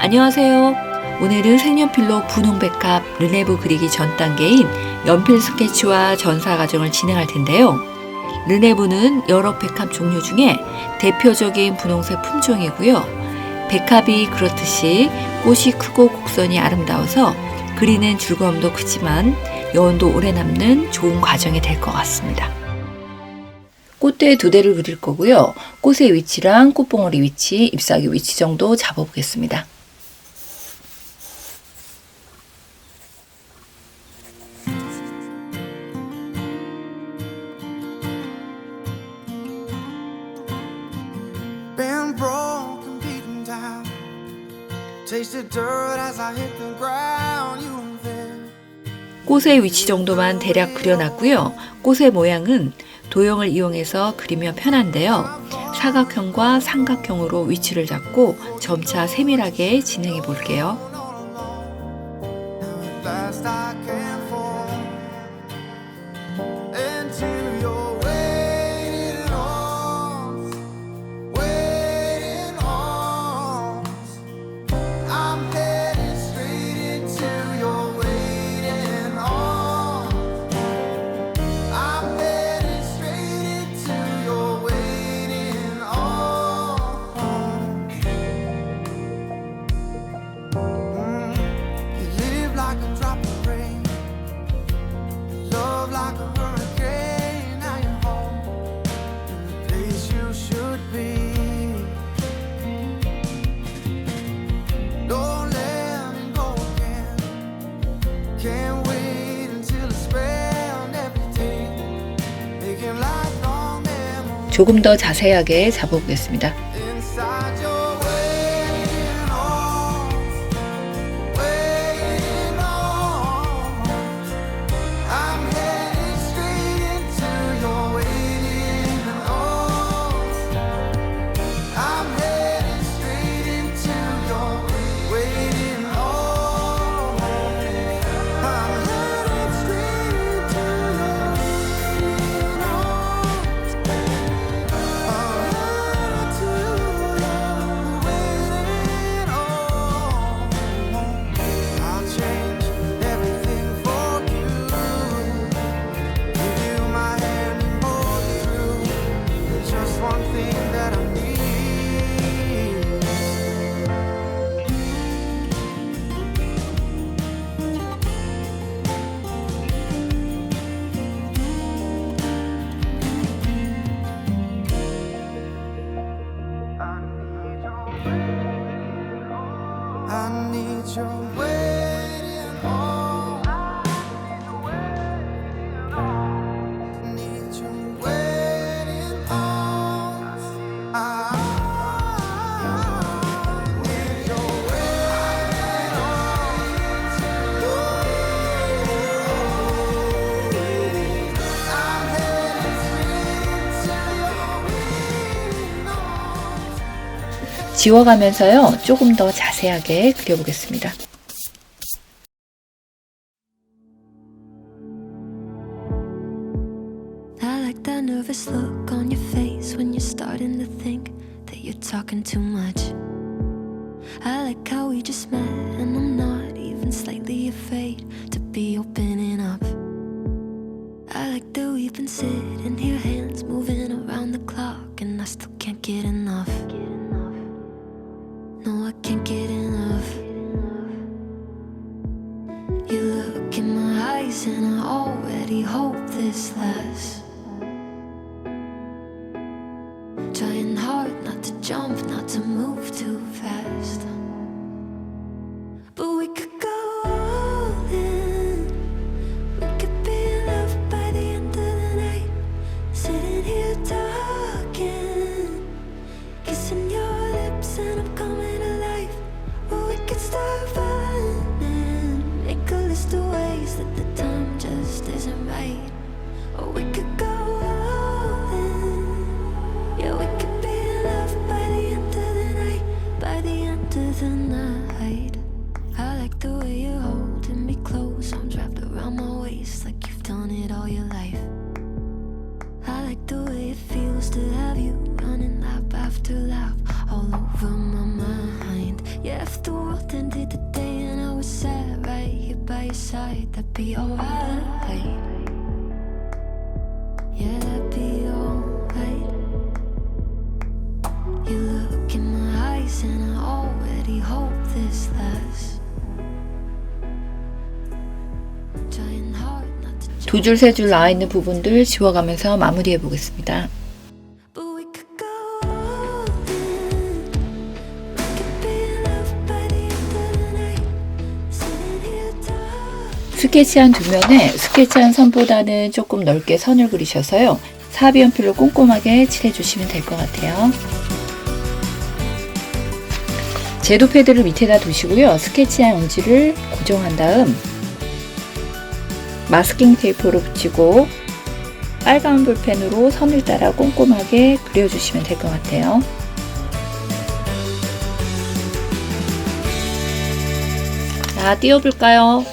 안녕하세요. 오늘은 색연필로 분홍 백합 르네브 그리기 전 단계인 연필 스케치와 전사 과정을 진행할 텐데요. 르네브는 여러 백합 종류 중에 대표적인 분홍색 품종이고요. 백합이 그렇듯이 꽃이 크고 곡선이 아름다워서 그리는 즐거움도 크지만 여운도 오래 남는 좋은 과정이 될 것 같습니다. 꽃대 2대를 그릴 거고요. 꽃의 위치랑 꽃봉오리 위치, 잎사귀 위치 정도 잡아보겠습니다. Been broken, beaten down. Tasted dirt as I hit the ground. You were there. 꽃의 위치 정도만 대략 그려놨고요. 꽃의 모양은 도형을 이용해서 그리면 편한데요. 사각형과 삼각형으로 위치를 잡고 점차 세밀하게 진행해 볼게요. Now at last I can fall into your waiting arms, waiting arms. I'm headed straight into your waiting arms. I'm headed straight into your waiting arms. You live like a drop of rain, you love like a hurricane. Now you're home in the place you should be. Don't let me go again. Can't wait until it's spent every day, making lifelong memories 조금 더 자세하게 잡아보겠습니다. inside your waiting arms, waiting arms. I'm headed straight into your waiting arms. I'm headed straight into your waiting arms. I'm headed straight into your waiting arms. I'm headed to your waiting arms. I'll change everything for you. Give you my hand and hold you through. There's just one thing that I need. I need your waiting arms. I need your waiting arms. I need your waiting arms. I'm headed straight to your waiting arms. 지워가면서요. 조금 더 자세하게 그려보겠습니다. I like that nervous look on your face when you're starting to think that you're talking too much. I like how we just met and I'm not even slightly afraid to be opening up. I like that we've been sitting here, hands moving around the clock, and I still can't get enough. No, I can't get enough. You look in my eyes and I already hope this lasts. Trying hard not to jump, not to move too fast. But we could go all in. We could be in love by the end of the night. Sitting here talking, kissing your lips and I'm coming alive. Or we could start running, make a list of ways that the time just isn't right. Or we could go all in. Yeah, we could be in love by the end of the night. By the end of the night. I like the way you're holding me close, arms wrapped around my waist like you've done it all your life. I like the way it feels to have you running lap after lap all over my mind. Yeah, if the world by your side, that'd be alright. Yeah, that'd be alright. You look in my eyes and I already hope this lasts. Trying hard not to 두 줄, 세 줄 나와 있는 부분들 지워가면서 마무리해 보겠습니다. but we could go all in. We could be in love by the end of the night. Sitting here talking. 스케치한 두 면에 스케치한 선보다는 조금 넓게 선을 그리셔서요. 사비 연필로 꼼꼼하게 칠해주시면 될 것 같아요. 제도 패드를 밑에다 두시고요. 스케치한 음지를 고정한 다음 마스킹 테이프로 붙이고 빨간 볼펜으로 선을 따라 꼼꼼하게 그려주시면 될 것 같아요. 자, 띄워볼까요?